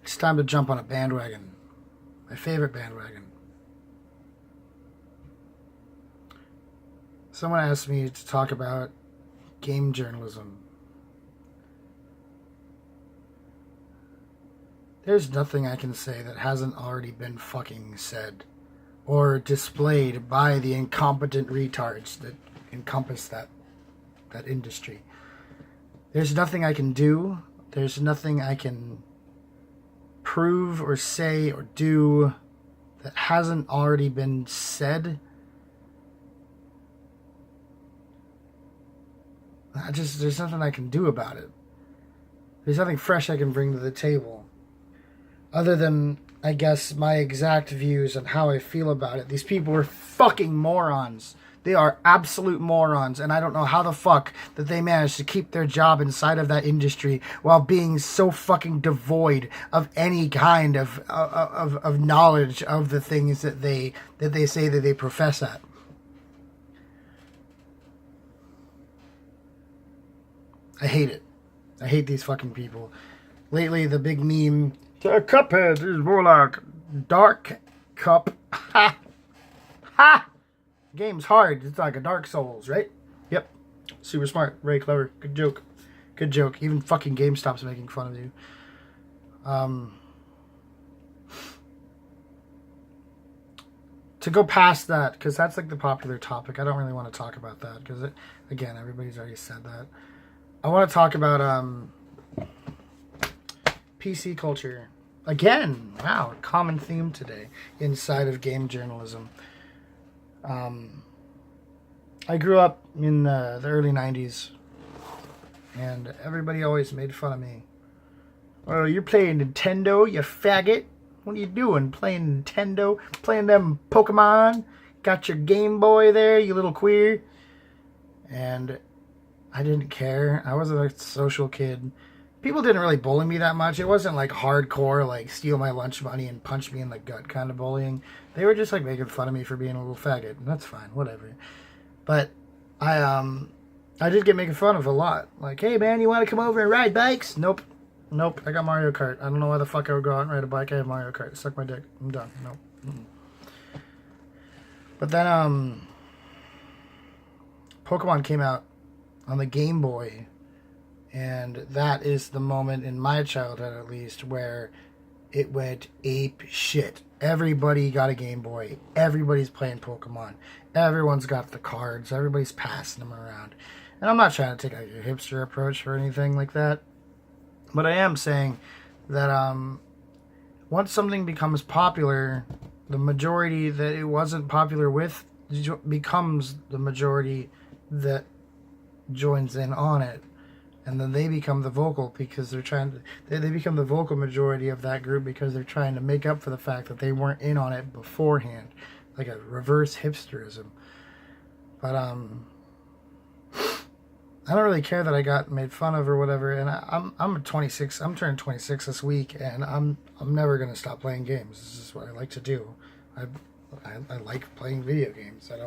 It's time to jump on a bandwagon. My favorite bandwagon. Someone asked me to talk about game journalism. There's nothing I can say that hasn't already been fucking said or displayed by the incompetent retards that encompass that industry. There's nothing I can do. There's nothing I can prove or say or do that hasn't already been said. There's nothing I can do about it. There's nothing fresh I can bring to the table. Other than, I guess, my exact views on how I feel about it. These people are fucking morons. They are absolute morons, and I don't know how the fuck that they managed to keep their job inside of that industry while being so fucking devoid of any kind of knowledge of the things that they say that they profess at. I hate it. I hate these fucking people. Lately, the big meme, Cuphead is more like Dark Cup. Ha! Ha! Game's hard. It's like a Dark Souls, right? Yep. Super smart. Very clever. Good joke. Good joke. Even fucking GameStop's making fun of you. To go past that, because that's like the popular topic. I don't really want to talk about that, because, again, everybody's already said that. I want to talk about PC culture. Again, wow, a common theme today inside of game journalism. I grew up in the early 90s, and everybody always made fun of me. Well, you're playing Nintendo, you faggot. What are you doing? Playing Nintendo? Playing them Pokemon? Got your Game Boy there, you little queer? And I didn't care. I was a social kid. People didn't really bully me that much. It wasn't like hardcore, like steal my lunch money and punch me in the gut kind of bullying. They were just like making fun of me for being a little faggot, and that's fine, whatever. But I did get making fun of a lot. Like, hey man, you want to come over and ride bikes? Nope. Nope. I got Mario Kart. I don't know why the fuck I would go out and ride a bike. I have Mario Kart. Suck my dick. I'm done. Nope. But then Pokemon came out on the Game Boy, and that is the moment in my childhood, at least, where it went ape shit. Everybody got a Game Boy. Everybody's playing Pokemon. Everyone's got the cards. Everybody's passing them around. And I'm not trying to take like a hipster approach or anything like that, but I am saying that once something becomes popular, the majority that it wasn't popular with becomes the majority that joins in on it, and then they become the vocal because they're trying to they become the vocal majority of that group because they're trying to make up for the fact that they weren't in on it beforehand, like a reverse hipsterism. But I don't really care that I got made fun of or whatever, and I'm 26. I'm turning 26 this week, and I'm never gonna stop playing games. This is what I like to do. I like playing video games. I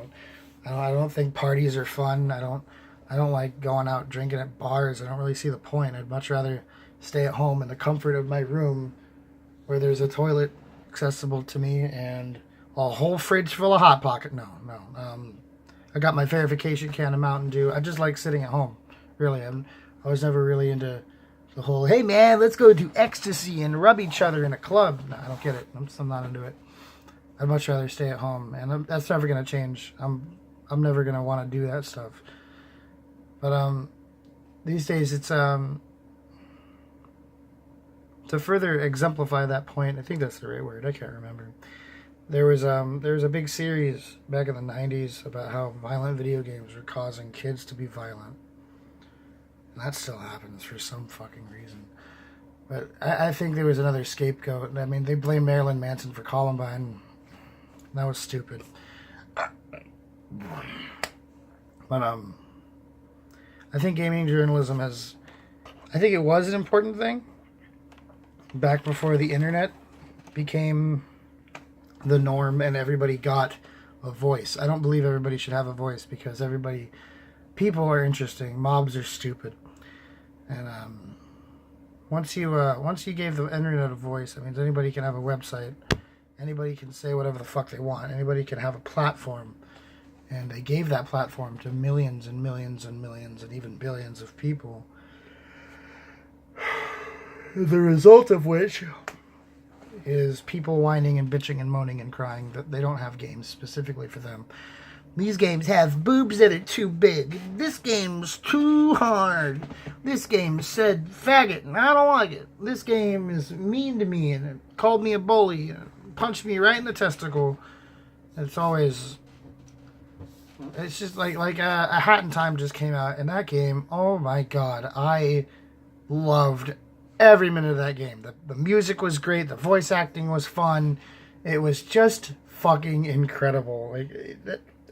don't think parties are fun. I don't like going out drinking at bars. I don't really see the point. I'd much rather stay at home in the comfort of my room where there's a toilet accessible to me and a whole fridge full of Hot Pocket. No. I got my verification can of Mountain Dew. I just like sitting at home. Really, I was never really into the whole, hey man, let's go do ecstasy and rub each other in a club. No, I don't get it. I'm not into it. I'd much rather stay at home, and that's never going to change. I'm never going to want to do that stuff. But these days it's to further exemplify that point. I think that's the right word. I can't remember. There was a big series back in the 90s about how violent video games were causing kids to be violent, and that still happens for some fucking reason. But I think there was another scapegoat. I mean, they blame Marilyn Manson for Columbine. That was stupid. But I think gaming journalism I think it was an important thing back before the internet became the norm and everybody got a voice. I don't believe everybody should have a voice because people are interesting, mobs are stupid. And once you gave the internet a voice, I mean, anybody can have a website, anybody can say whatever the fuck they want, anybody can have a platform, and they gave that platform to millions and millions and millions and even billions of people. The result of which is people whining and bitching and moaning and crying that they don't have games specifically for them. These games have boobs that are too big. This game's too hard. This game said faggot and I don't like it. This game is mean to me and it called me a bully and punched me right in the testicle. It's just like a Hat in Time just came out, and that game, oh my god, I loved every minute of that game. The music was great, the voice acting was fun. It was just fucking incredible.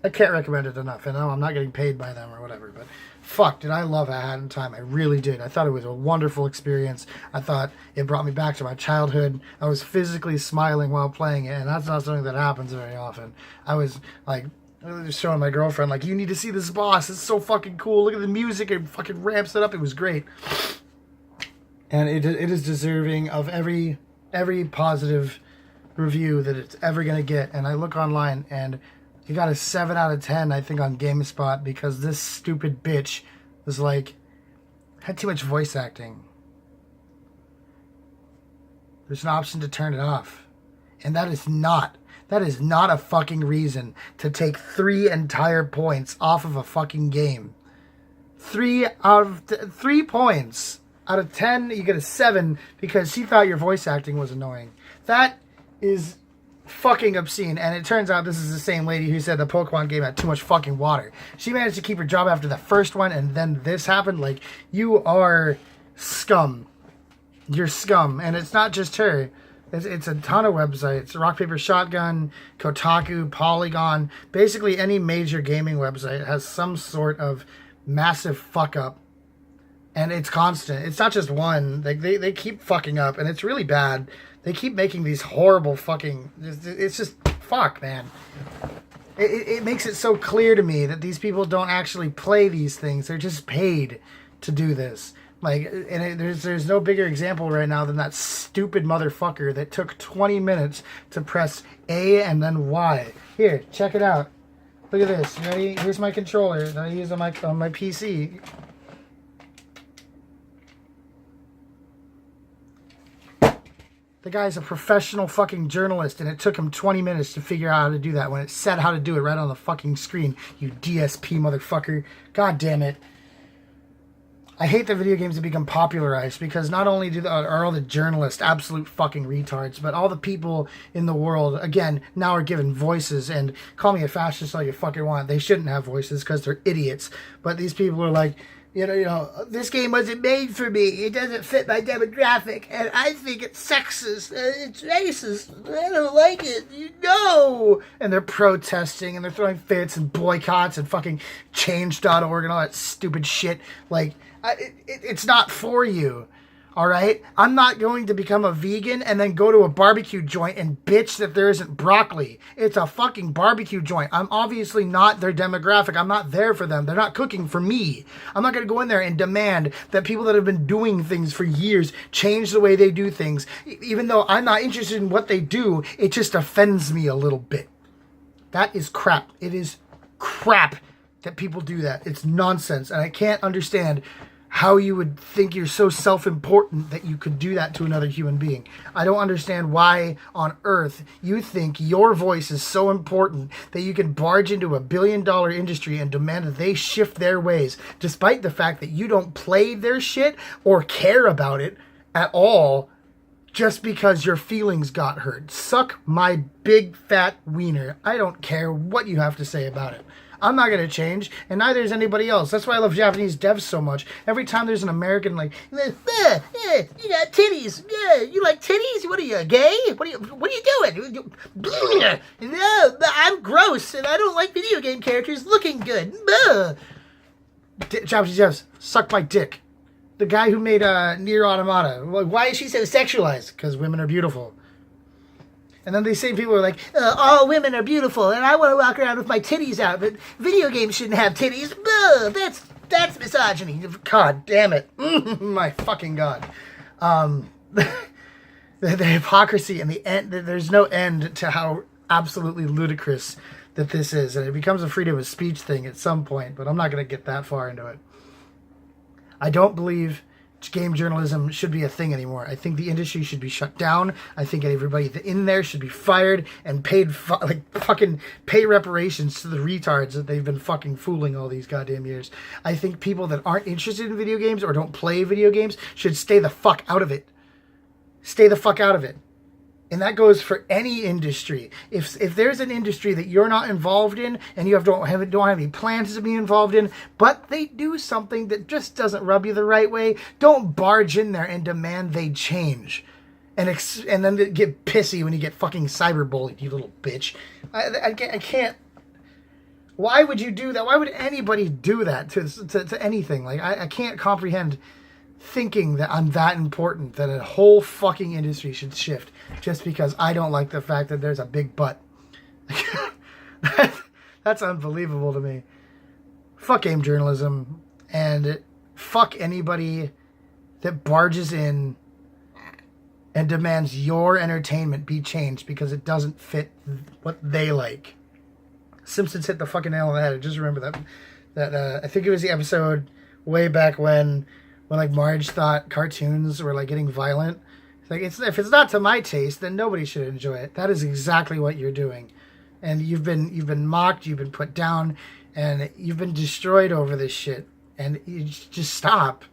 I can't recommend it enough. I know I'm not getting paid by them or whatever, but fuck, did I love A Hat in Time. I really did. I thought it was a wonderful experience. I thought it brought me back to my childhood. I was physically smiling while playing it, and that's not something that happens very often. I was like, just showing my girlfriend, like, you need to see this boss. It's so fucking cool. Look at the music. It fucking ramps it up. It was great. And it is deserving of every positive review that it's ever going to get. And I look online, and it got a 7 out of 10, I think, on GameSpot, because this stupid bitch was like, had too much voice acting. There's an option to turn it off. And that is not a fucking reason to take 3 entire points off of a fucking game. 3 points. Out of 10, you get a 7 because she thought your voice acting was annoying. That is fucking obscene. And it turns out this is the same lady who said the Pokemon game had too much fucking water. She managed to keep her job after the first one, and then this happened. Like, you are scum. You're scum. And it's not just her. It's a ton of websites. Rock, Paper, Shotgun, Kotaku, Polygon. Basically, any major gaming website has some sort of massive fuck up. And it's constant. It's not just one. They keep fucking up, and it's really bad. They keep making these horrible fucking... It's just... Fuck, man. It makes it so clear to me that these people don't actually play these things. They're just paid to do this. Like, and there's no bigger example right now than that stupid motherfucker that took 20 minutes to press A and then Y. Here, check it out. Look at this. You ready? Here's my controller that I use on my PC. The guy's a professional fucking journalist, and it took him 20 minutes to figure out how to do that when it said how to do it right on the fucking screen. You DSP motherfucker. God damn it. I hate that video games have become popularized, because not only are all the journalists absolute fucking retards, but all the people in the world, again, now are given voices. And call me a fascist all you fucking want. They shouldn't have voices because they're idiots. But these people are like, you know, this game wasn't made for me. It doesn't fit my demographic, and I think it's sexist. It's racist. I don't like it. You know. And they're protesting, and they're throwing fits and boycotts and fucking change.org and all that stupid shit. Like, it's not for you. All right? I'm not going to become a vegan and then go to a barbecue joint and bitch that there isn't broccoli. It's a fucking barbecue joint. I'm obviously not their demographic. I'm not there for them. They're not cooking for me. I'm not going to go in there and demand that people that have been doing things for years change the way they do things. Even though I'm not interested in what they do, it just offends me a little bit. That is crap. It is crap that people do that. It's nonsense. And I can't understand how you would think you're so self-important that you could do that to another human being. I don't understand why on earth you think your voice is so important that you can barge into $1 billion industry and demand that they shift their ways, despite the fact that you don't play their shit or care about it at all, just because your feelings got hurt. Suck my big fat wiener. I don't care what you have to say about it. I'm not going to change, and neither is anybody else. That's why I love Japanese devs so much. Every time there's an American like, you got titties. You like titties? What are you, gay? What are you doing? No, I'm gross, and I don't like video game characters looking good. Japanese devs, suck my dick. The guy who made Nier Automata. Why is she so sexualized? Because women are beautiful. And then these same people are like, all women are beautiful, and I want to walk around with my titties out, but video games shouldn't have titties. That's misogyny. God damn it. My fucking God. The hypocrisy and the end. There's no end to how absolutely ludicrous that this is, and it becomes a freedom of speech thing at some point. But I'm not going to get that far into it. I don't believe game journalism should be a thing anymore. I think the industry should be shut down. I think everybody in there should be fired and paid fucking pay reparations to the retards that they've been fucking fooling all these goddamn years. I think people that aren't interested in video games or don't play video games should stay the fuck out of it. Stay the fuck out of it. And that goes for any industry. If there's an industry that you're not involved in and you don't have any plans to be involved in, but they do something that just doesn't rub you the right way, don't barge in there and demand they change. And then get pissy when you get fucking cyberbullied, you little bitch. I can't. Why would you do that? Why would anybody do that to anything? Like, I can't comprehend thinking that I'm that important that a whole fucking industry should shift just because I don't like the fact that there's a big butt. That's unbelievable to me. Fuck game journalism, and fuck anybody that barges in and demands your entertainment be changed because it doesn't fit what they like. Simpsons hit the fucking nail on the head. I just remember that I think it was the episode way back when like Marge thought cartoons were like getting violent. It's like, if it's not to my taste, then nobody should enjoy it. That is exactly what you're doing, and you've been mocked, you've been put down, and you've been destroyed over this shit. And you just stop.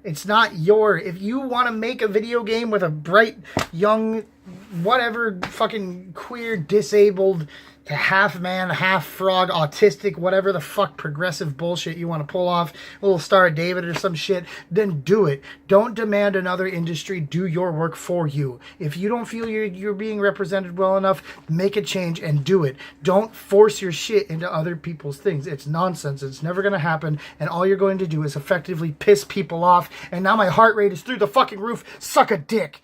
It's not if you want to make a video game with a bright, young, whatever, fucking queer, disabled, to half man, half frog, autistic, whatever the fuck progressive bullshit you want to pull off, a little Star of David or some shit, then do it. Don't demand another industry do your work for you. If you don't feel you're being represented well enough, make a change and do it. Don't force your shit into other people's things. It's nonsense. It's never going to happen, and all you're going to do is effectively piss people off, and now my heart rate is through the fucking roof. Suck a dick.